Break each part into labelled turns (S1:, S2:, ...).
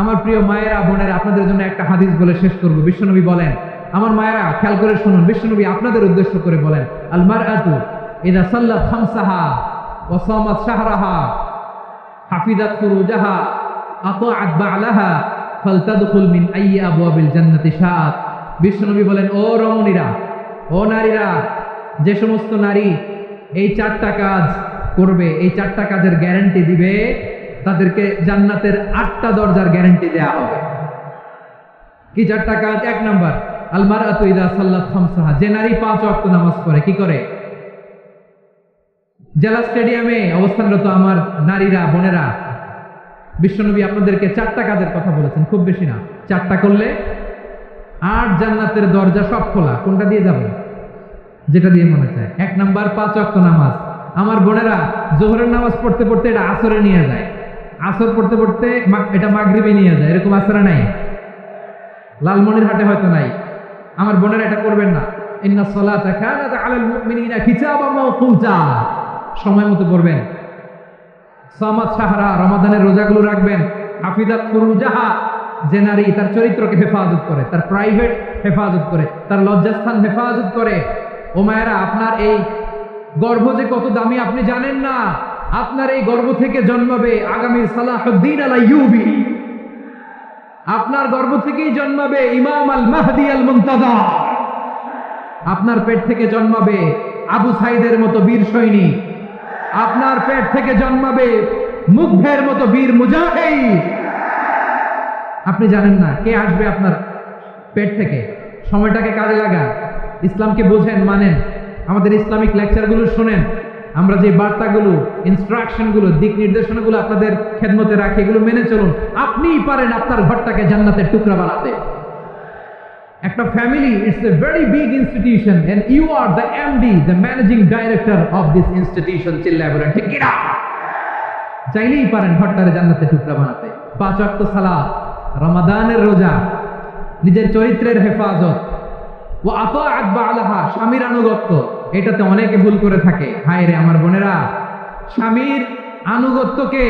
S1: আমার প্রিয় মায়েরা বোনেরা, আপনাদের জন্য একটা হাদিস বলে শেষ করব। বিশ্বনবী বলেন, আমার মায়েরা খেয়াল করে শুনুন, বিশ্বনবী আপনাদের উদ্দেশ্য করে বলেন, আল মারআতু ইযা সাল্লাত খামসাহা ওয়া সামাত শাহরাহা হাফিজাত ফুরুজাহা আতাআত বা'লাহা ফালতাদখুল মিন আইয়ি আবওয়াবিল জান্নাতি শাআত। বিশ্বনবী বলেন, ও রমণীরা, ও নারীরা, যে সমস্ত নারী এই চারটা কাজ করবে, এই চারটা কাজের গ্যারান্টি দিবে, তাদেরকে জান্নাতের 8টা দরজার গ্যারান্টি দেয়া হবে। কি চারটা কাজ? 1 নাম্বার, আল মারআতু ইযা সাল্লাত খামসাহা, যে নারী 5 ওয়াক্ত নামাজ পড়ে। কি করে? জেলা স্টেডিয়ামে অবস্থানরত আমার নারীরা বোনেরা, বিশ্বনবী আপনাদেরকে 4টা কাজের কথা বলেছেন, খুব বেশি না। 4টা করলে 8 জান্নাতের দরজা সব খোলা। কোনটা দিয়ে যাবে? যেটা দিয়ে মনে চায়। 1 নাম্বার 5 ওয়াক্ত নামাজ। আমার বোনেরা জোহরের নামাজ পড়তে পড়তে এটা আসরে নিয়ে যায়, আসর পড়তে পড়তে এটা মাগরিবে নিয়ে যায়। এরকম আসরে নাই? লালমনিরহাটে হয়তো নাই। আমার বোনেরা এটা করবেন না। ইন্নাস সালাতা কানাত আলাল মুমিনিনা কিতাবাম মাওকুতা, সময় মতো পড়বেন। সামাত শাহরা, রমাদানের রোজাগুলো রাখবেন। হাফিজাত ফুরুজাহা, যে নারী তার চরিত্রকে হেফাজত করে, তার প্রাইভেট হেফাজত করে, তার লজ্জাস্থান হেফাজত করে। ও মায়েরা, আপনার এই গর্ভ যে কত দামি আপনি জানেন না। আপনার এই গর্ভ থেকে জন্মাবে আগামী সালাহুদ্দিন আল আইয়ুবী। আপনার গর্ভ থেকেই জন্মাবে ইমাম আল মাহদি আল মুনতাযা। আপনার পেট থেকে জন্মাবে আবু সাইদের মতো বীর সৈনিক। আপনার পেট থেকে জন্মাবে মুগ্ধের মতো বীর মুজাহিদ। আপনি জানেন না কে আসবে আপনার পেট থেকে। সময়টাকে কাজে লাগান, ইসলামকে বোঝেন, মানেন, আমাদের ইসলামিক লেকচারগুলো শোনেন। আমরা যে বার্তাগুলো, ইনস্ট্রাকশনগুলো, দিক নির্দেশনাগুলো আপনাদের খেদমতে রাখি, এগুলো মেনে চলুন। আপনিই পারেন আপনার ঘরটাকে জান্নাতের টুকরা বানাতে। একটা family, it's a very big institution and you are the MD, the managing director of this institution. চিল্লায় বলেন ঠিক কিনা? চাইলেই পারেন ঘরটারে জান্নাতের টুকরা বানাতে। 5 ওয়াক্ত সালাত, রমাদানের রোজা, নিজের চরিত্রের হেফাজত, ও আতাআত বা'লাহা, স্বামীর আনুগত্য। এটাতে অনেকে ভুল করে থাকে। হায় রে আমার বোনেরা, স্বামীর আনুগত্যকে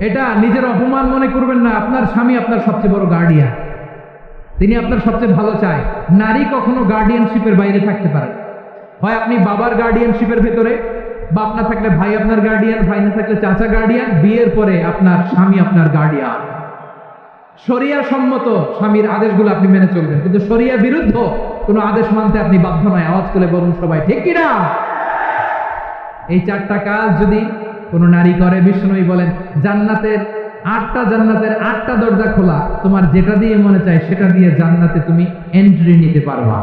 S1: এটা নিজের অপমান মনে করবেন না। আপনার স্বামী আপনার সবচেয়ে বড় গার্ডিয়ান, তিনি আপনার সবচেয়ে ভালো চায়। নারী কখনো গার্ডিয়ানশিপের বাইরে থাকতে পারে। হয় আপনি বাবার গার্ডিয়ানশিপের ভেতরে, বাপ না থাকলে ভাই আপনার গার্ডিয়ান, ভাই না থাকলে চাচা গার্ডিয়ান, বিয়ের পরে আপনার স্বামী আপনার গার্ডিয়ান। শরিয়া সম্মত স্বামীর আদেশগুলো আপনি মেনে চলবেন, কিন্তু শরিয়া বিরুদ্ধ কোনো আদেশ মানতে আপনি বাধ্য নয়। আওয়াজ করে বলুন সবাই ঠিক কিনা? এই 4টা কাজ যদি কোনো নারী করে, বিশ্বনবী বলেন জান্নাতের 8টা দরজা খোলা। তোমার যেটা দিয়ে মনে চায় সেটা দিয়ে জান্নাতে তুমি এন্ট্রি নিতে পারবা।